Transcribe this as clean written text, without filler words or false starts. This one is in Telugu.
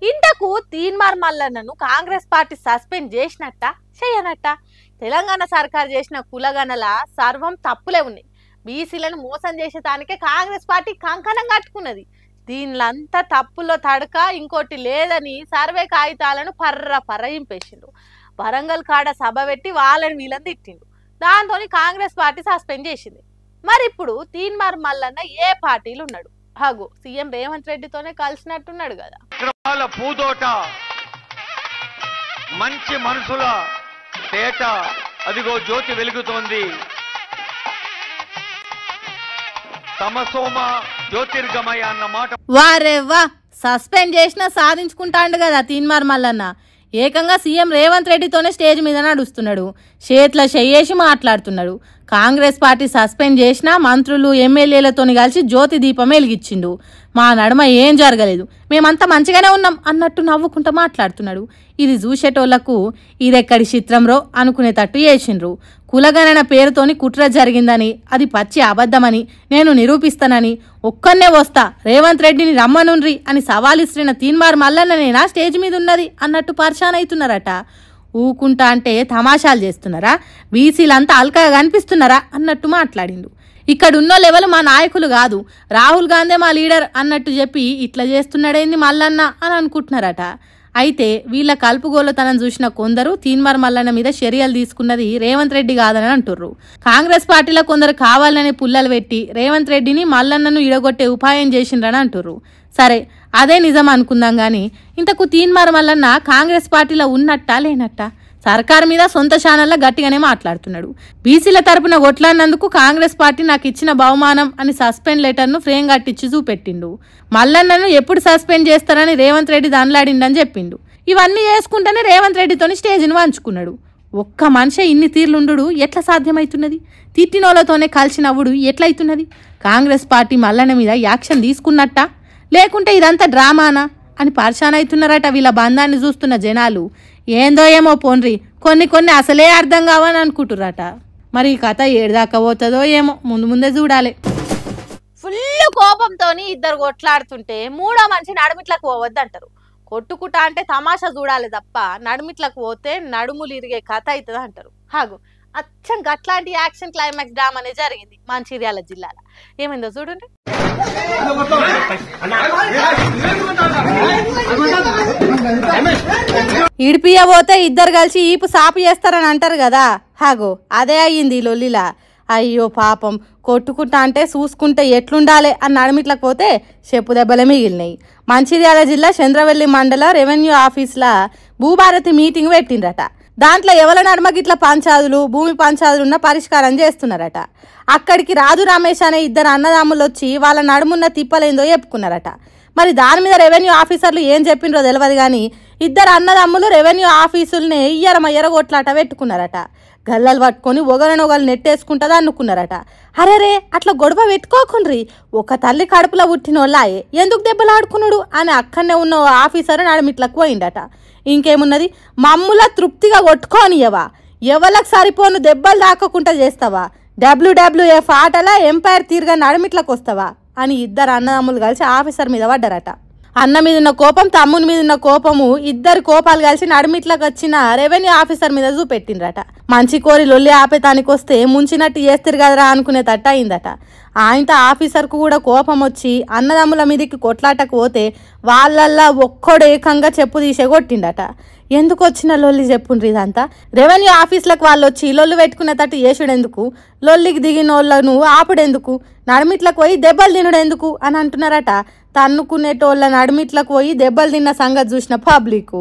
ఇంతకు తీన్మార్ మల్లన్నను కాంగ్రెస్ పార్టీ సస్పెండ్ చేసినట్ట చేయనట్ట? తెలంగాణ సర్కార్ చేసిన కులగణల సర్వం తప్పులే ఉన్నాయి. బీసీలను మోసం చేసేదానికే కాంగ్రెస్ పార్టీ కంకణం కట్టుకున్నది. దీనిలంతా తప్పుల్లో తడక ఇంకోటి లేదని సర్వే కాగితాలను పర్ర ఇంపేసిండు. వరంగల్ కాడ సభ పెట్టి వాళ్ళని వీళ్ళని తిట్టిండు. దాంతో కాంగ్రెస్ పార్టీ సస్పెండ్ చేసింది. మరి ఇప్పుడు తీన్మార్ మల్లన్న ఏ పార్టీలు ఉన్నాడు? హాగో సీఎం రేవంత్ రెడ్డితోనే కలిసినట్టున్నాడు కదా. పూదోట మంచి మనసుల తేట అదిగో జ్యోతి వెలుగుతోంది. తమసోమ జ్యోతిర్గమయ అన్న మాట. వారెవ్వా సస్పెండ్ చేసినా సాధించుకుంటాండు కదా తీన్మార్ మల్లన్న. ఏకంగా సీఎం రేవంత్ రెడ్డితోనే స్టేజ్ మీద నడుస్తున్నాడు. చేతిలో చెయ్యేసి మాట్లాడుతున్నాడు. కాంగ్రెస్ పార్టీ సస్పెండ్ చేసినా మంత్రులు ఎమ్మెల్యేలతోని కలిసి జ్యోతి దీపం వెలిగించిండు. మా నడుమ ఏం జరగలేదు, మేమంతా మంచిగానే ఉన్నాం అన్నట్టు నవ్వుకుంటూ మాట్లాడుతున్నాడు. ఇది చూసేటోళ్లకు ఇదెక్కడి చిత్రంరో అనుకునేటట్టు చేసిండ్రు. కులగణన పేరుతోని కుట్ర జరిగిందని, అది పచ్చి అబద్ధమని నేను నిరూపిస్తానని, ఒక్కనే వస్తా రేవంత్ రెడ్డిని రమ్మనుండ్రి అని సవాలిస్తున్న తీన్మార్ మల్లన్ననేనా స్టేజ్ మీద ఉన్నది అన్నట్టు పరిశాన్ అవుతున్నారట. ఊకుంటా అంటే తమాషాలు చేస్తున్నారా? బీసీలంతా అల్కగా కనిపిస్తున్నారా అన్నట్టు మాట్లాడిండు. ఇక్కడున్న లెవెల్ మా నాయకులు కాదు, రాహుల్ గాంధీ మా లీడర్ అన్నట్టు చెప్పి ఇట్లా చేస్తున్నాడేంది మల్లన్న అని అనుకుంటున్నారట. అయితే వీళ్ళ కలుపుగోలుతనం చూసిన కొందరు తీన్మార్ మల్లన్న మీద చర్యలు తీసుకున్నది రేవంత్ రెడ్డి కాదని అంటుర్రు. కాంగ్రెస్ పార్టీలో కొందరు కావాలని పుల్లలు పెట్టి రేవంత్ రెడ్డిని మల్లన్నను ఇడగొట్టే ఉపాయం చేసిండ్రని అంటుర్రు. సరే అదే నిజం అనుకుందాం గాని, ఇంతకు తీన్మార్ మల్లన్న కాంగ్రెస్ పార్టీలో ఉన్నట్టా లేనట్టా? సర్కారు మీద సొంత ఛానల్లో గట్టిగానే మాట్లాడుతున్నాడు. బీసీల తరపున కొట్లాడినందుకు కాంగ్రెస్ పార్టీ నాకు ఇచ్చిన బహుమానం అని సస్పెండ్ లెటర్ను ఫ్రేమ్ కట్టించి చూపెట్టిండు. మల్లన్నను ఎప్పుడు సస్పెండ్ చేస్తారని రేవంత్ రెడ్డి దానిలాడిండని చెప్పిండు. ఇవన్నీ చేసుకుంటేనే రేవంత్ రెడ్డితోని స్టేజ్ని వంచుకున్నాడు. ఒక్క మనిషి ఇన్ని తీర్లుండు ఎట్లా సాధ్యమవుతున్నది? తిట్టినోళ్లతోనే కలిసి నవ్వుడు ఎట్లయితున్నది? కాంగ్రెస్ పార్టీ మల్లన్న మీద యాక్షన్ తీసుకున్నట్టా లేకుంటే ఇదంతా డ్రామానా అని పరిశాన్ అవుతున్నారట. వీళ్ళ బంధాన్ని చూస్తున్న జనాలు ఏందో ఏమో పోన్రి, కొన్ని అసలే అర్థం కావని అనుకుంటురట. మరి ఈ కథ ఏడుదాకా పోతుందో ఏమో, ముందే చూడాలి. ఫుల్ కోపంతో ఇద్దరు కొట్లాడుతుంటే మూడో మనిషి నడుమిట్లకు పోవద్దంటారు. కొట్టుకుంటా అంటే తమాషా చూడాలి తప్ప నడుమిట్లకు పోతే నడుములు ఇరిగే కథ అవుతుంది అంటారు. హాగు అచ్చం గట్లాంటి యాక్షన్ క్లైమాక్స్ డ్రామా అనేది జరిగింది మంచిర్యాల జిల్లాలో. ఏమైందో చూడండి. ఇడిపియబోతే ఇద్దరు కలిసి ఈపు సాపు చేస్తారని అంటారు కదా. హాగో అదే అయ్యింది ఈ లొల్లిలా. అయ్యో పాపం, కొట్టుకుంటా అంటే చూసుకుంటే ఎట్లుండాలి అని నడుమిట్లకు పోతే చెప్పు దెబ్బలే మిగిలినాయి. మంచిర్యాల జిల్లా చంద్రవెల్లి మండల రెవెన్యూ ఆఫీస్లో భూభారతి మీటింగ్ పెట్టిండ్రట. దాంట్లో ఎవల నడుమ గిట్ల పంచాదులు భూమి పంచాదులున్న పరిష్కారం చేస్తున్నారట. అక్కడికి రాజు రమేష్ అనే ఇద్దరు అన్నదమ్ములు వచ్చి వాళ్ళ నడుమున్న తిప్పలేందో చెప్పుకున్నారట. మరి దాని మీద రెవెన్యూ ఆఫీసర్లు ఏం చెప్పిండ్రో తెలియదు కానీ ఇద్దరు అన్నదమ్ములు రెవెన్యూ ఆఫీసుల్ని ఎయ్యర కొట్లాట పెట్టుకున్నారట. గల్లలు పట్టుకొని ఒకరినొకరు నెట్టేసుకుంటుందా అనుకున్నారట. అరేరే అట్లా గొడవ పెట్టుకోకుండ్రి, ఒక తల్లి కడుపులో పుట్టినోళ్ళాయే ఎందుకు దెబ్బలాడుకున్నాడు అని అక్కడనే ఉన్న ఆఫీసర్ నడుమిట్లకు పోయిండట. ఇంకేమున్నది, మమ్ముల తృప్తిగా కొట్టుకోనియవా, ఎవరికి సరిపోను దెబ్బలు దాక్కుండా చేస్తావా, WWF ఆటల ఎంపైర్ తీరుగా నడుమిట్లకు వస్తావా అని ఇద్దరు అన్నదమ్ములు కలిసి ఆఫీసర్ మీద పడ్డారట. అన్న మీద ఉన్న కోపం, తమ్ముని మీద ఉన్న కోపము, ఇద్దరు కోపాలు కలిసి నడుమిట్లకు వచ్చిన రెవెన్యూ ఆఫీసర్ మీద చూపెట్టిండ్రట. మంచి కోరి లొల్లి ఆపేతానికి వస్తే ముంచినట్టు చేస్తారు కదరా అనుకునేటట్టు అయిందట. ఆయనతో ఆఫీసర్కు కూడా కోపం వచ్చి అన్నదమ్ముల మీదకి కొట్లాటకు పోతే వాళ్ళల్లా ఒక్కడు ఏకంగా చెప్పు తీసే కొట్టిండట. ఎందుకు వచ్చిన లొల్లి చెప్పుండ్రి ఇదంతా? రెవెన్యూ ఆఫీసులకు వాళ్ళు వచ్చి లొల్లు పెట్టుకునేటట్టు చేసుడెందుకు, లొల్లికి దిగిన వాళ్ళను ఆపుడెందుకు, నడుమిట్లకు పోయి దెబ్బలు తినడెందుకు అని అంటున్నారట. తన్నుకునేటోళ్ళ నడుమిట్లకు పోయి దెబ్బలు తిన్న సంగతి చూసిన పబ్లిక్